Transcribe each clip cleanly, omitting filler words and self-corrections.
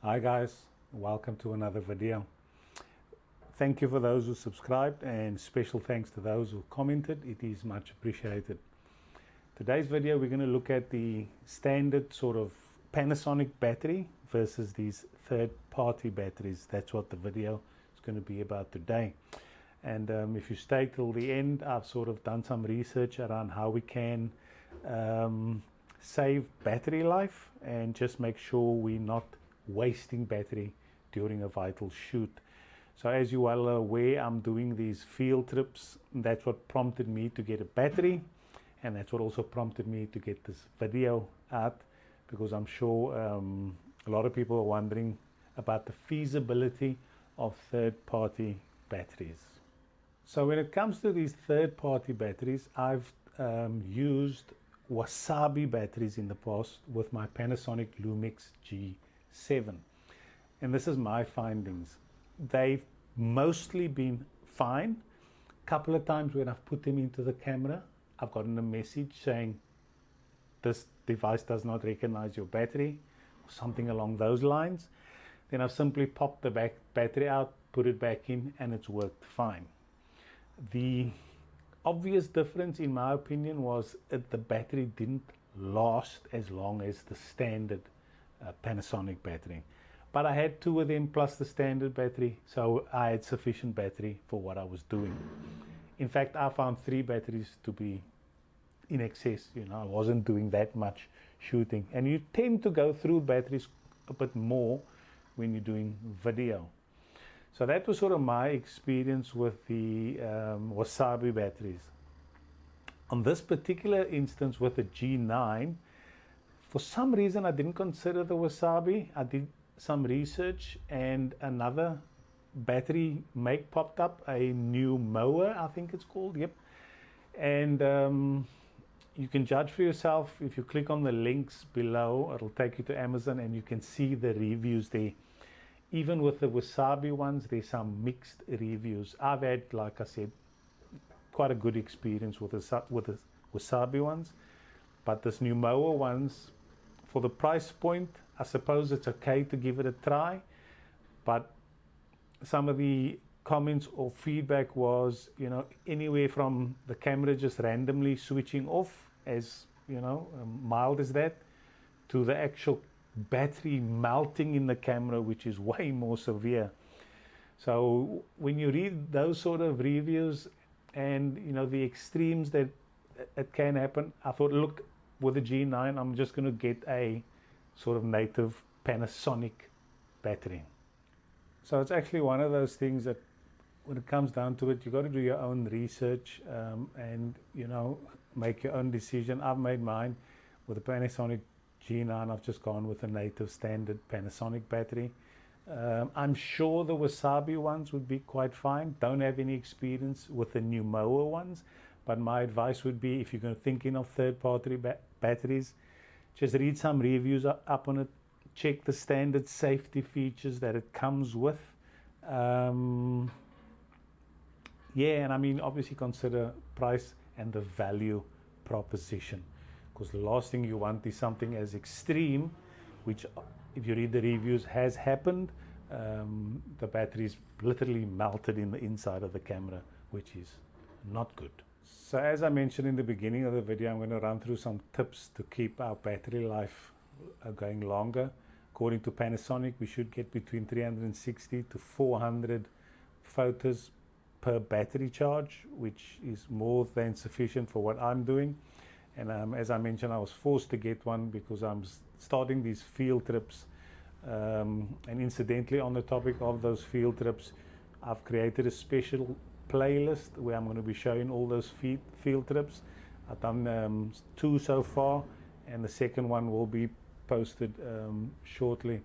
Hi guys, welcome to another video. Thank you for those who subscribed and special thanks to those who commented. It is much appreciated. Today's video we're going to look at the standard sort of Panasonic battery versus these third-party batteries. That's what the video is going to be about today. And if you stay till the end, I've sort of done some research around how we can save battery life and just make sure we're not wasting battery during a vital shoot. So as you well aware, I'm doing these field trips. That's what prompted me to get a battery, and that's what also prompted me to get this video out, because I'm sure a lot of people are wondering about the feasibility of third-party batteries. So when it comes to these third-party batteries, I've used Wasabi batteries in the past with my Panasonic Lumix G7, and this is my findings. They've mostly been fine. A couple of times when I've put them into the camera, I've gotten a message saying this device does not recognize your battery, or something along those lines. Then I've simply popped the battery out, put it back in, and it's worked fine. The obvious difference in my opinion was that the battery didn't last as long as the standard Panasonic battery, but I had two of them plus the standard battery, so I had sufficient battery for what I was doing. In fact, I found 3 batteries to be in excess. I wasn't doing that much shooting, and you tend to go through batteries a bit more when you're doing video. So that was sort of my experience with the Wasabi batteries. On this particular instance with the G9, for some reason I didn't consider the Wasabi. I did some research and another battery make popped up, a new mower, I think it's called, yep. And you can judge for yourself. If you click on the links below, it'll take you to Amazon and you can see the reviews there. Even with the Wasabi ones, there's some mixed reviews. I've had, like I said, quite a good experience with the Wasabi ones, but this new mower ones, for the price point, I suppose it's okay to give it a try. But some of the comments or feedback was, anywhere from the camera just randomly switching off, as mild as that, to the actual battery melting in the camera, which is way more severe. So when you read those sort of reviews and the extremes that it can happen, I thought, look, with the G9 I'm just going to get a sort of native Panasonic battery. So it's actually one of those things that when it comes down to it, you got to do your own research and make your own decision. I've made mine with the Panasonic G9. I've just gone with a native standard Panasonic battery. I'm sure the Wasabi ones would be quite fine. Don't have any experience with the new mower ones, but my advice would be, if you're thinking of third-party batteries, just read some reviews up on it. Check the standard safety features that it comes with. And I mean, obviously consider price and the value proposition, because the last thing you want is something as extreme, which, if you read the reviews, has happened. The battery is literally melted in the inside of the camera, which is not good. So as I mentioned in the beginning of the video, I'm going to run through some tips to keep our battery life going longer. According to Panasonic, we should get between 360 to 400 photos per battery charge, which is more than sufficient for what I'm doing. And as I mentioned, I was forced to get one because I'm starting these field trips. And incidentally, on the topic of those field trips, I've created a special playlist where I'm going to be showing all those field trips. I've done 2 so far, and the second one will be posted shortly.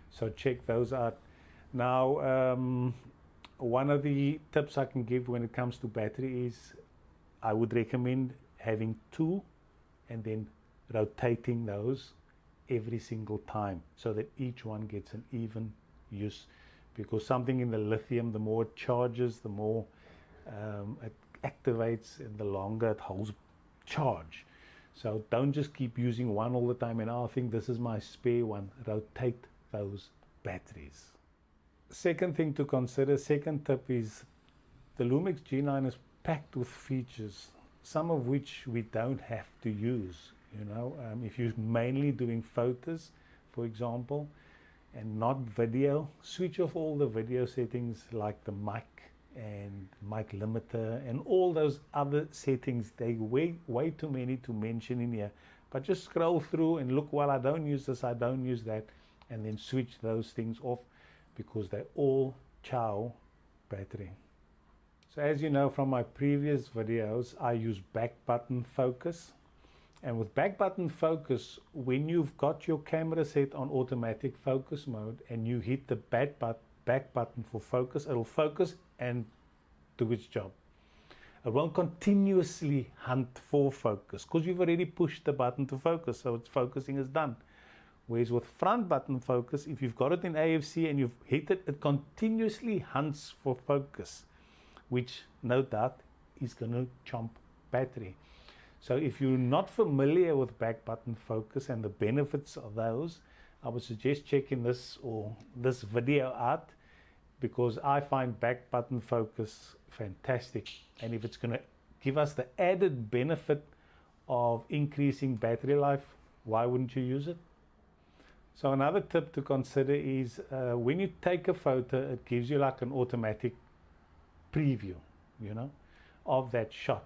So check those out. Now, one of the tips I can give when it comes to battery is I would recommend having 2 and then rotating those every single time, so that each one gets an even use. Because something in the lithium, the more it charges, the more it activates, and the longer it holds charge. So don't just keep using one all the time and I think this is my spare one. Rotate those batteries. Second thing to consider, second tip, is the Lumix G9 is packed with features, some of which we don't have to use. If you're mainly doing photos, for example, and not video, switch off all the video settings like the mic and mic limiter and all those other settings. They way too many to mention in here, but just scroll through and look, well, I don't use this, I don't use that, and then switch those things off, because they all chow battery. So as you know from my previous videos, I use back button focus. And with back button focus, when you've got your camera set on automatic focus mode and you hit the back button for focus, it'll focus and do its job. It won't continuously hunt for focus, because you've already pushed the button to focus, so its focusing is done. Whereas with front button focus, if you've got it in AFC and you've hit it, it continuously hunts for focus, which no doubt is going to chomp battery. So if you're not familiar with back button focus and the benefits of those, I would suggest checking this video out, because I find back button focus fantastic. And if it's going to give us the added benefit of increasing battery life, why wouldn't you use it? So another tip to consider is when you take a photo, it gives you like an automatic preview, of that shot.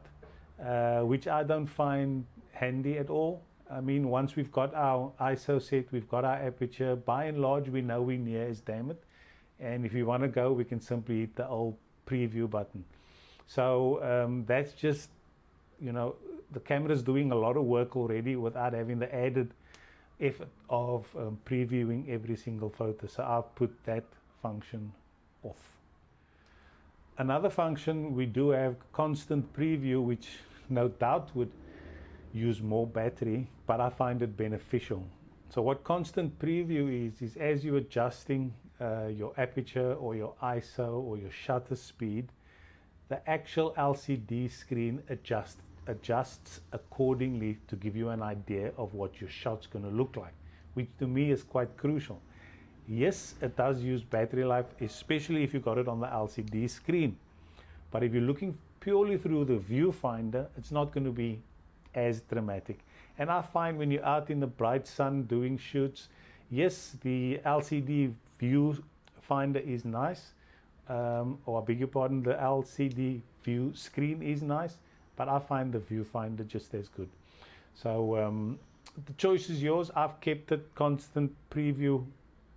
Which I don't find handy at all. I mean, once we've got our ISO set, we've got our aperture, by and large we know we're near as damn it, and if we want to go, we can simply hit the old preview button. So that's just, the camera's doing a lot of work already without having the added effort of previewing every single photo. So I'll put that function off. Another function we do have, constant preview, which no doubt would use more battery, but I find it beneficial. So what constant preview is as you're adjusting your aperture or your ISO or your shutter speed, the actual LCD screen adjusts accordingly to give you an idea of what your shot's going to look like, which to me is quite crucial. Yes, it does use battery life, especially if you got it on the LCD screen. But if you're looking purely through the viewfinder, it's not going to be as dramatic. And I find when you're out in the bright sun doing shoots, yes, the LCD viewfinder is nice, or I beg your pardon, the LCD view screen is nice, but I find the viewfinder just as good. So the choice is yours. I've kept it constant preview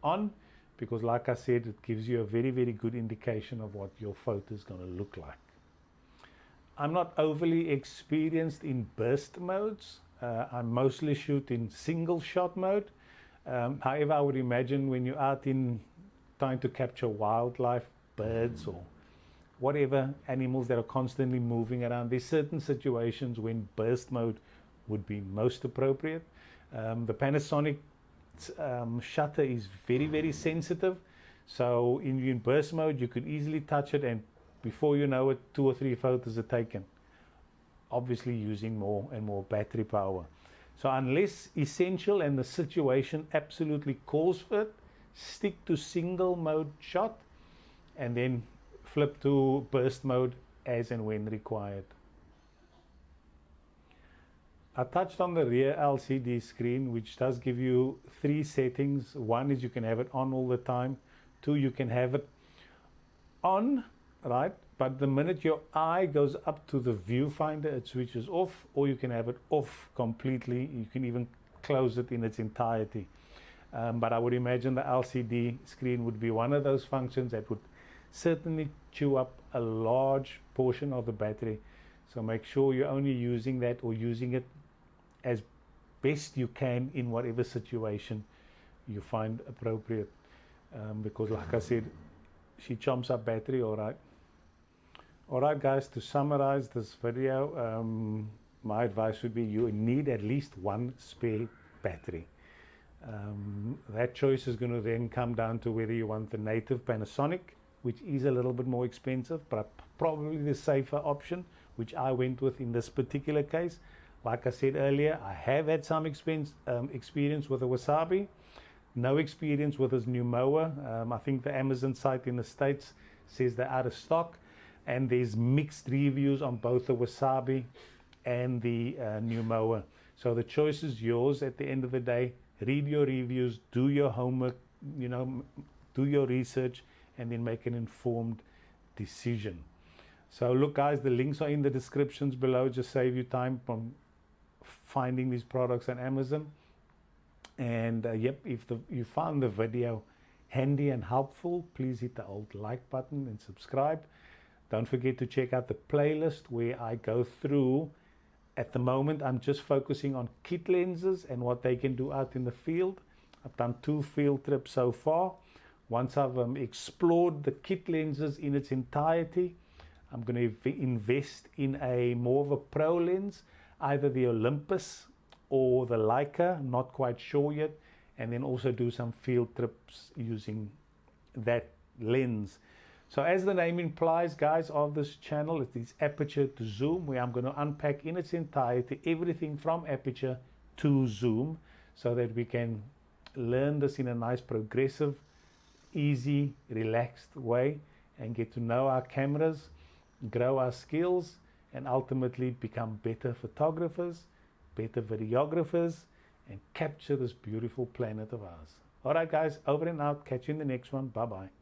on, because like I said, it gives you a very, very good indication of what your photo is going to look like. I'm not overly experienced in burst modes. I mostly shoot in single shot mode. However, I would imagine when you're out in trying to capture wildlife, birds or whatever animals that are constantly moving around, there's certain situations when burst mode would be most appropriate. The Panasonic shutter is very, very sensitive, so in burst mode you could easily touch it, and before you know it, 2 or 3 photos are taken, obviously using more and more battery power. So unless essential and the situation absolutely calls for it, stick to single mode shot and then flip to burst mode as and when required. I touched on the rear LCD screen, which does give you 3 settings. One is you can have it on all the time. 2, you can have it on, right? But the minute your eye goes up to the viewfinder, it switches off, or you can have it off completely. You can even close it in its entirety. But I would imagine the LCD screen would be one of those functions that would certainly chew up a large portion of the battery. So make sure you're only using that, or using it as best you can in whatever situation you find appropriate, because like I said, she chomps up battery. Alright guys, to summarize this video, my advice would be you need at least 1 spare battery. That choice is going to then come down to whether you want the native Panasonic, which is a little bit more expensive, but probably the safer option, which I went with in this particular case. Like I said earlier, I have had some experience with the Wasabi. No experience with this new mower. I think the Amazon site in the States says they're out of stock, and there's mixed reviews on both the Wasabi and the new mower. So the choice is yours at the end of the day. Read your reviews, do your homework, do your research, and then make an informed decision. So look guys, the links are in the descriptions below. Just save you time from finding these products on Amazon. And yep, if you found the video handy and helpful, please hit the old like button and subscribe. Don't forget to check out the playlist where I go through. At the moment, I'm just focusing on kit lenses and what they can do out in the field. I've done 2 field trips so far. Once I've explored the kit lenses in its entirety, I'm going to invest in a more of a pro lens, either the Olympus or the Leica, not quite sure yet, and then also do some field trips using that lens. So as the name implies, guys, of this channel, it is Aperture to Zoom, where I'm going to unpack in its entirety everything from Aperture to Zoom, so that we can learn this in a nice, progressive, easy, relaxed way, and get to know our cameras, grow our skills, and ultimately become better photographers, better videographers, and capture this beautiful planet of ours. All right, guys, over and out. Catch you in the next one. Bye-bye.